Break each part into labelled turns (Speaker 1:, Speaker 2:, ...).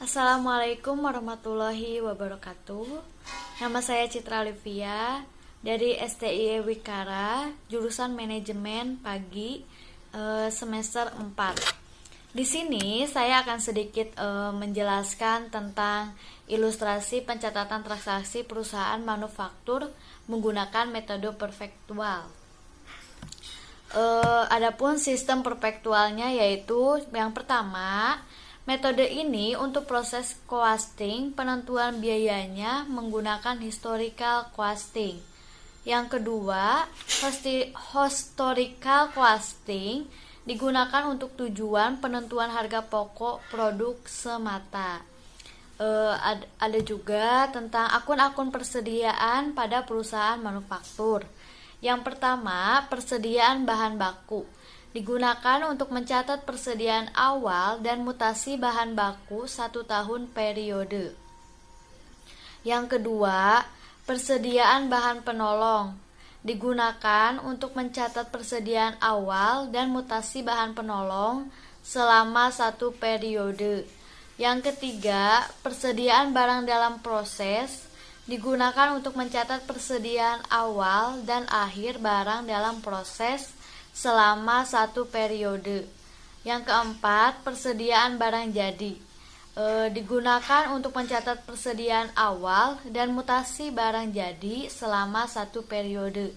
Speaker 1: Assalamualaikum warahmatullahi wabarakatuh. Nama saya Citra Olivia dari STIE Wikara, jurusan Manajemen Pagi, semester 4. Di sini saya akan sedikit menjelaskan tentang ilustrasi pencatatan transaksi perusahaan manufaktur menggunakan metode perfektual. Adapun sistem perfektualnya yaitu yang pertama, metode ini untuk proses costing penentuan biayanya menggunakan historical costing. Yang kedua, historical costing digunakan untuk tujuan penentuan harga pokok produk semata. Ada juga tentang akun-akun persediaan pada perusahaan manufaktur. Yang pertama, persediaan bahan baku digunakan untuk mencatat persediaan awal dan mutasi bahan baku 1 tahun periode. Yang kedua, persediaan bahan penolong digunakan untuk mencatat persediaan awal dan mutasi bahan penolong selama 1 periode. Yang ketiga, persediaan barang dalam proses digunakan untuk mencatat persediaan awal dan akhir barang dalam proses selama 1 periode. Yang keempat, persediaan barang jadi digunakan untuk mencatat persediaan awal dan mutasi barang jadi selama 1 periode.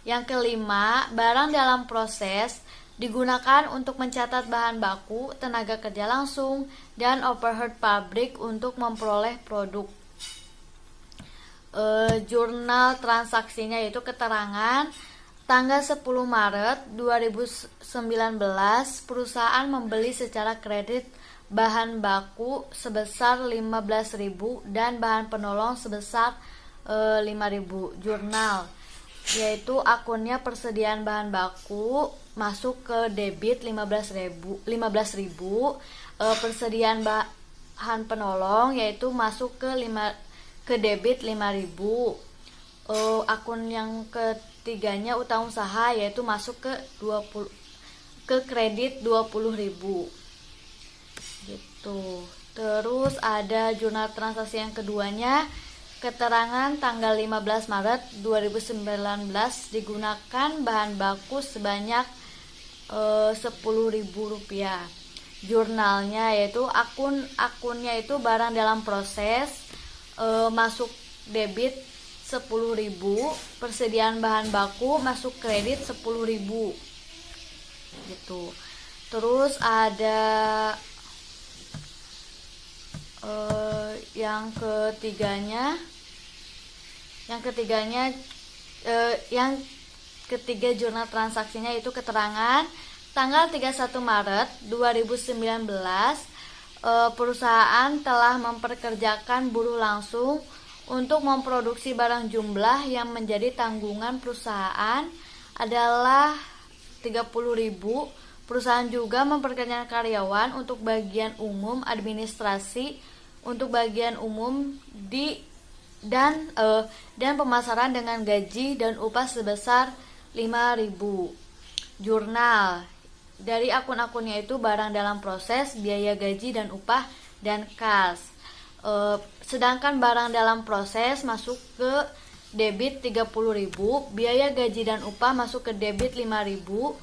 Speaker 1: Yang kelima, barang dalam proses digunakan untuk mencatat bahan baku, tenaga kerja langsung, dan overhead pabrik untuk memperoleh produk. Jurnal transaksinya yaitu keterangan tanggal 10 Maret 2019 perusahaan membeli secara kredit bahan baku sebesar 15.000 dan bahan penolong sebesar 5.000. Jurnal yaitu akunnya persediaan bahan baku masuk ke debit 15.000, persediaan bahan penolong yaitu masuk ke debit 5.000. Akun yang ketiganya utang usaha yaitu masuk ke kredit 20.000 gitu. Terus ada jurnal transaksi yang keduanya, keterangan tanggal 15 Maret 2019 digunakan bahan baku sebanyak Rp10.000. Jurnalnya yaitu akunnya itu barang dalam proses masuk debit 10.000, persediaan bahan baku masuk kredit 10.000 gitu. Terus ada yang ketiga jurnal transaksinya itu keterangan tanggal 31 Maret 2019 perusahaan telah memperkerjakan buruh langsung untuk memproduksi barang jumlah yang menjadi tanggungan perusahaan adalah 30.000. Perusahaan juga memperkerjakan karyawan untuk bagian umum administrasi, untuk bagian umum dan pemasaran dengan gaji dan upah sebesar 5.000. Jurnal dari akun-akunnya itu barang dalam proses, biaya gaji dan upah, dan kas. Sedangkan barang dalam proses masuk ke debit 30.000, biaya gaji dan upah masuk ke debit 5.000,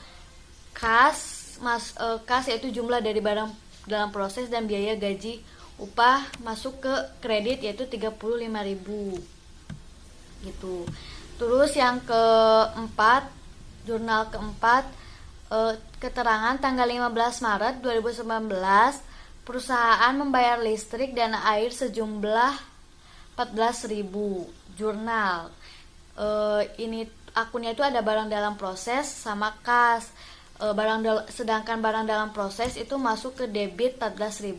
Speaker 1: kas yaitu jumlah dari barang dalam proses dan biaya gaji upah masuk ke kredit yaitu 35.000 gitu. Terus yang keempat, jurnal keempat, keterangan tanggal 15 Maret 2019 perusahaan membayar listrik dan air sejumlah 14.000. Jurnal ini akunnya itu ada barang dalam proses sama kas. Sedangkan barang dalam proses itu masuk ke debit 14.000,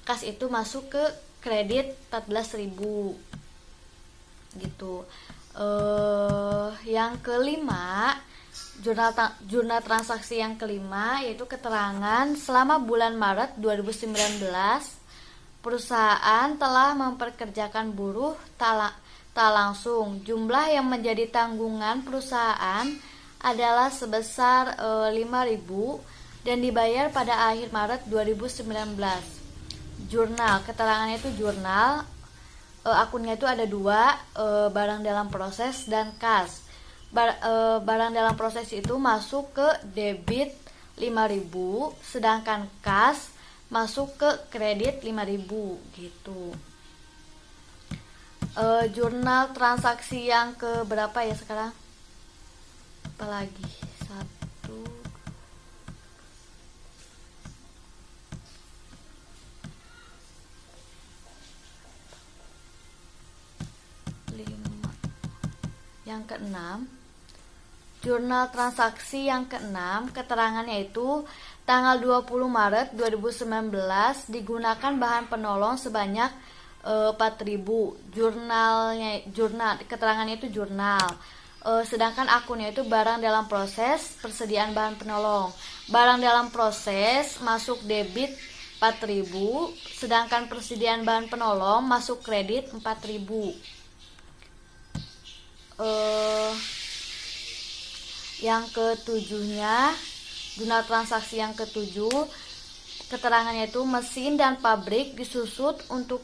Speaker 1: kas itu masuk ke kredit 14.000 gitu. Yang kelima, jurnal transaksi yang kelima yaitu keterangan selama bulan Maret 2019 perusahaan telah memperkerjakan buruh tak langsung. Jumlah yang menjadi tanggungan perusahaan adalah sebesar 5.000 dan dibayar pada akhir Maret 2019. jurnal, keterangannya itu jurnal. Akunnya itu ada dua, barang dalam proses dan kas. Barang dalam proses itu masuk ke debit 5.000, sedangkan kas masuk ke kredit 5.000 gitu. Jurnal transaksi yang ke berapa ya sekarang? Apalagi satu, lima, yang keenam. Jurnal transaksi yang keenam, keterangannya itu tanggal 20 Maret 2019 digunakan bahan penolong sebanyak 4.000. Jurnal keterangannya itu jurnal. Sedangkan akunnya itu barang dalam proses persediaan bahan penolong. Barang dalam proses masuk debit 4.000, sedangkan persediaan bahan penolong masuk kredit 4.000. Yang ketujuhnya, jurnal transaksi yang ketujuh, keterangannya itu mesin dan pabrik disusut untuk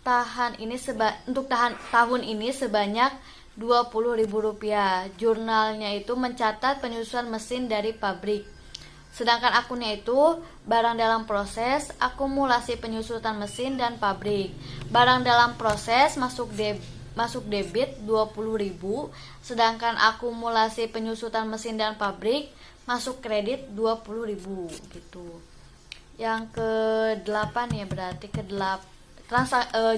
Speaker 1: tahun ini sebanyak Rp20.000. Jurnalnya itu mencatat penyusutan mesin dari pabrik. Sedangkan akunnya itu barang dalam proses, akumulasi penyusutan mesin dan pabrik. Barang dalam proses masuk debit 20.000, sedangkan akumulasi penyusutan mesin dan pabrik masuk kredit 20.000 gitu. Yang ke-8 ya, berarti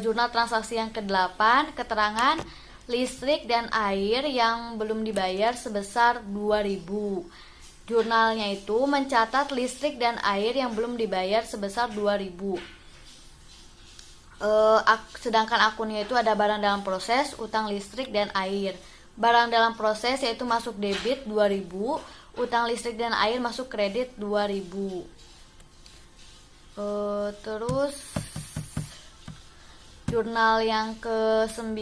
Speaker 1: jurnal transaksi yang ke-8, keterangan listrik dan air yang belum dibayar sebesar 2.000. Jurnalnya itu mencatat listrik dan air yang belum dibayar sebesar 2.000. Sedangkan akunnya itu ada barang dalam proses, utang listrik dan air. Barang dalam proses yaitu masuk debit 2.000, utang listrik dan air masuk kredit 2.000. Terus jurnal yang ke-9,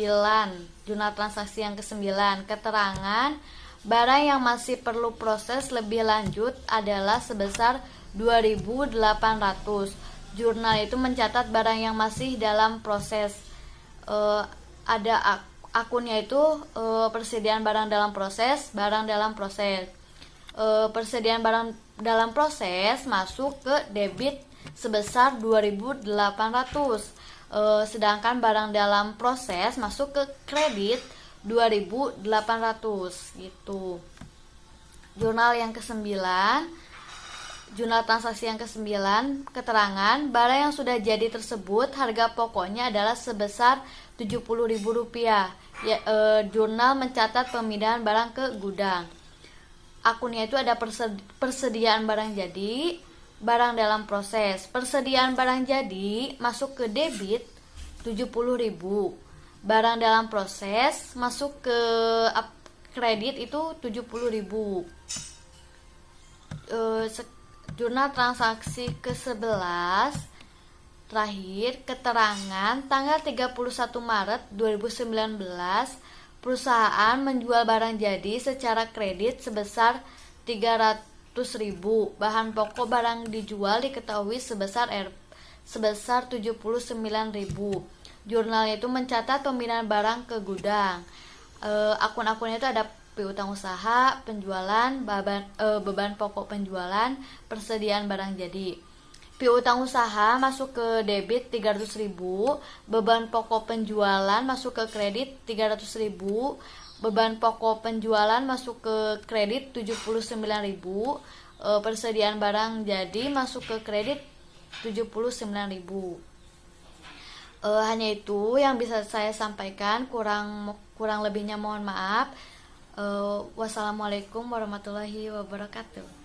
Speaker 1: jurnal transaksi yang ke-9, keterangan barang yang masih perlu proses lebih lanjut adalah sebesar 2.800. Jurnal itu mencatat barang yang masih dalam proses. Ada akunnya itu persediaan barang dalam proses, persediaan barang dalam proses masuk ke debit sebesar 2.800. Sedangkan barang dalam proses masuk ke kredit 2.800 gitu. Jurnal yang ke-9, jurnal transaksi yang ke-9, keterangan barang yang sudah jadi tersebut harga pokoknya adalah sebesar Rp70.000. Jurnal mencatat pemindahan barang ke gudang. Akunnya itu ada persediaan barang jadi, barang dalam proses. Persediaan barang jadi masuk ke debit 70.000. Barang dalam proses masuk ke kredit itu 70.000. Jurnal transaksi ke-11 terakhir, keterangan tanggal 31 Maret 2019 perusahaan menjual barang jadi secara kredit sebesar 300.000. Bahan pokok barang dijual diketahui sebesar 79.000. Jurnalnya itu mencatat pemindahan barang ke gudang. Akun-akunnya itu ada piutang usaha, penjualan, beban pokok penjualan, persediaan barang jadi. Piutang usaha masuk ke debit 300.000, beban pokok penjualan masuk ke kredit 300.000, beban pokok penjualan masuk ke kredit 79.000, persediaan barang jadi masuk ke kredit 79.000. Hanya itu yang bisa saya sampaikan, kurang lebihnya mohon maaf. Wassalamualaikum warahmatullahi wabarakatuh.